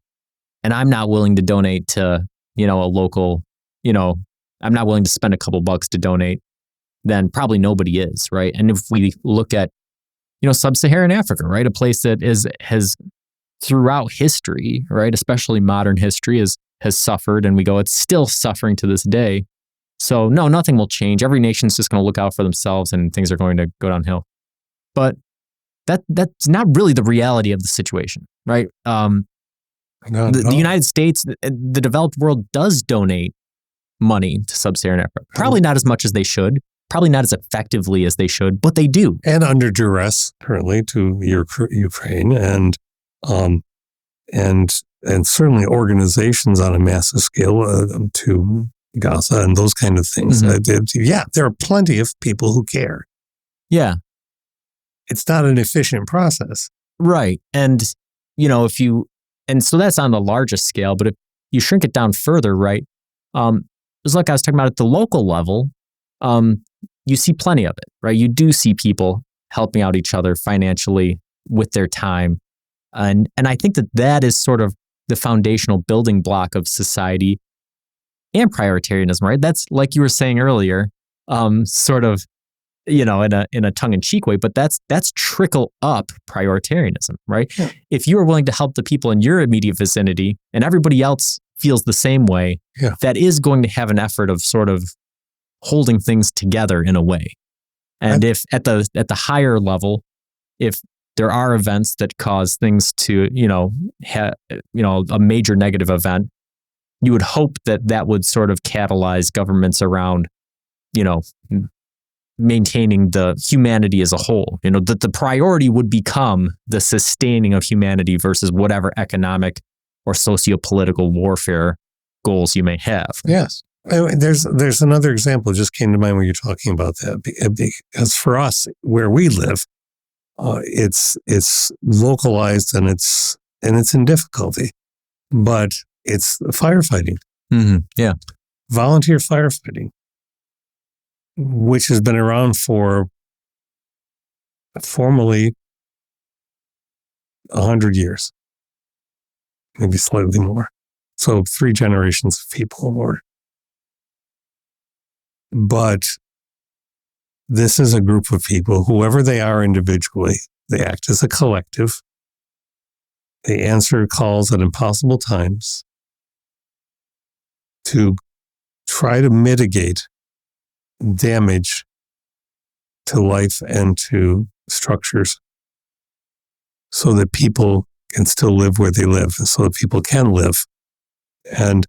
and I'm not willing to donate to, a local, I'm not willing to spend a couple bucks to donate, then probably nobody is, right? And if we look at, sub-Saharan Africa, right, a place that has throughout history, right, especially modern history, has suffered, and we go, it's still suffering to this day. So no, nothing will change. Every nation's just going to look out for themselves, and things are going to go downhill. But that's not really the reality of the situation, right? The United States, the developed world, does donate money to sub-Saharan Africa. Probably not as much as they should. Probably not as effectively as they should, but they do. And under duress currently to Ukraine, and certainly organizations on a massive scale to Gaza and those kind of things. Mm-hmm. There are plenty of people who care. Yeah. It's not an efficient process. Right. And, so that's on the largest scale, but if you shrink it down further, right, it's like I was talking about at the local level, you see plenty of it, right? You do see people helping out each other financially with their time. And I think that is sort of the foundational building block of society and prioritarianism, right? That's, like you were saying earlier, sort of, in a tongue-in-cheek way, but that's trickle up prioritarianism, right? Yeah. If you are willing to help the people in your immediate vicinity and everybody else feels the same way, that is going to have an effort of sort of holding things together in a way. And if at the higher level, if there are events that cause things to, a major negative event, you would hope that would sort of catalyze governments around, maintaining the humanity as a whole, that the priority would become the sustaining of humanity versus whatever economic or sociopolitical warfare goals you may have. Yes. There's another example just came to mind when you're talking about that, because for us where we live, it's localized and it's in difficulty, but it's firefighting. Mm-hmm. Yeah. Volunteer firefighting, which has been around for formally 100 years, maybe slightly more. So 3 generations of people or. But this is a group of people, whoever they are individually, they act as a collective. They answer calls at impossible times to try to mitigate damage to life and to structures so that people can still live where they live, so that people can live. And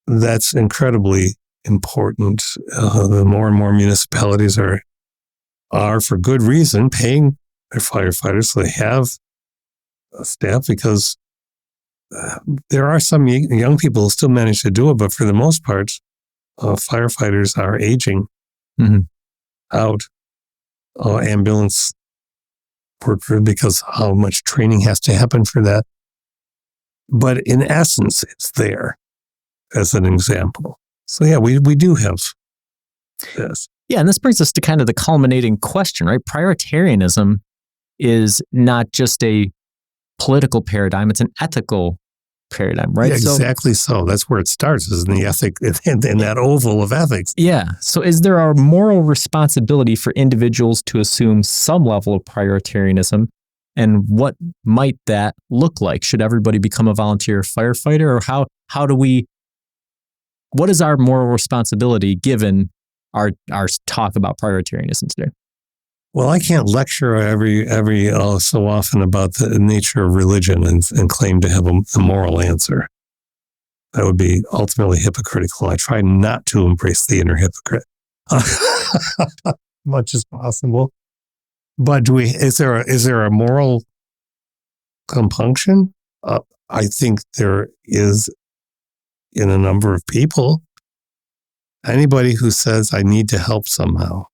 that's incredibly important. The more and more municipalities are for good reason paying their firefighters, so they have staff, because there are some young people who still manage to do it, but for the most part, firefighters are aging out. Ambulance workers, because how much training has to happen for that. But in essence, it's there as an example. So yeah, we do have this. Yeah, and this brings us to kind of the culminating question, right? Prioritarianism is not just a political paradigm, it's an ethical paradigm, right? Yeah, exactly so. That's where it starts, is in the ethic, in that oval of ethics. Yeah. So is there a moral responsibility for individuals to assume some level of prioritarianism? And what might that look like? Should everybody become a volunteer firefighter? Or how do we, what is our moral responsibility given our talk about prioritarianism today? Well, I can't lecture every so often about the nature of religion and claim to have a moral answer. That would be ultimately hypocritical. I try not to embrace the inner hypocrite much as possible. But is there a moral compunction? I think there is in a number of people. Anybody who says I need to help somehow,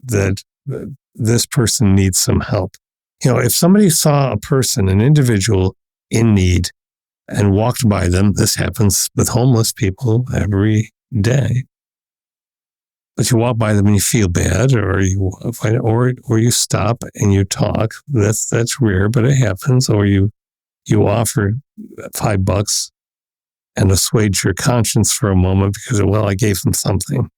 that this person needs some help. If somebody saw a person, an individual in need, and walked by them, this happens with homeless people every day. But you walk by them and you feel bad, or you find it, or you stop and you talk. That's rare, but it happens. Or you offer $5 and assuage your conscience for a moment because, well, I gave them something.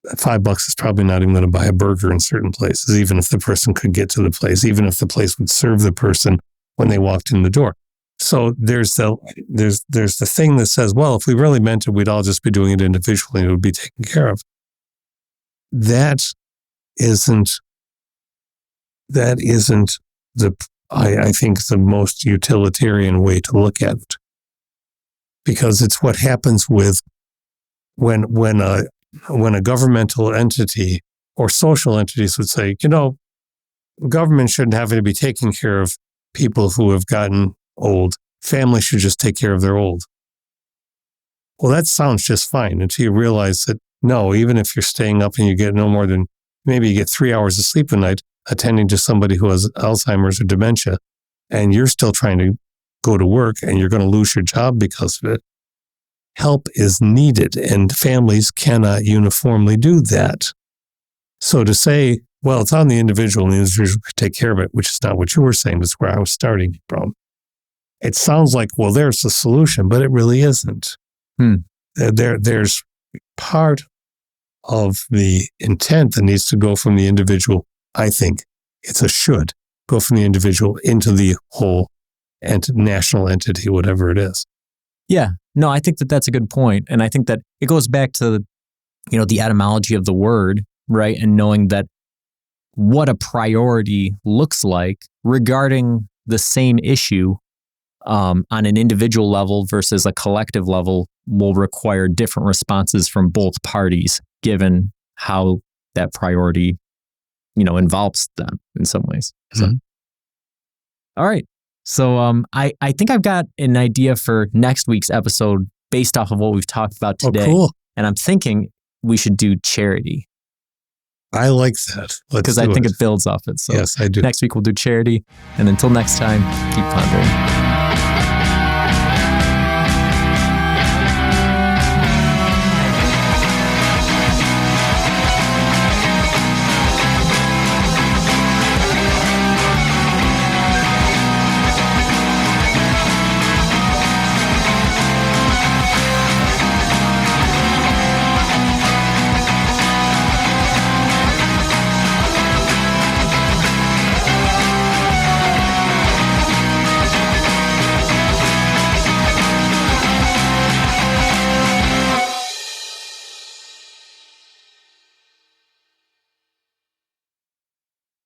$5 is probably not even going to buy a burger in certain places, even if the person could get to the place, even if the place would serve the person when they walked in the door. So there's the thing that says, well, if we really meant it, we'd all just be doing it individually and it would be taken care of. That isn't I think the most utilitarian way to look at it, because it's what happens with when a governmental entity or social entities would say, government shouldn't have to be taking care of people who have gotten old. Families should just take care of their old. Well, that sounds just fine until you realize that no, even if you're staying up and you get no more than, maybe you get 3 hours of sleep a night attending to somebody who has Alzheimer's or dementia, and you're still trying to go to work and you're going to lose your job because of it. Help is needed, and families cannot uniformly do that. So to say, well, it's on the individual and the individual could take care of it, which is not what you were saying, that's where I was starting from. It sounds like, well, there's the solution, but it really isn't. There's part of the intent that needs to go from the individual. I think it's a should go from the individual into the whole and national entity, whatever it is. Yeah, no, I think that that's a good point. And I think that it goes back to, the etymology of the word, right? And knowing that what a priority looks like regarding the same issue on an individual level versus a collective level will require different responses from both parties, given how that priority, involves them in some ways. So, all right. So I think I've got an idea for next week's episode based off of what we've talked about today. Oh, cool. And I'm thinking we should do charity. I like that. Because I think it builds off it. So yes, I do. Next week we'll do charity. And until next time, keep pondering.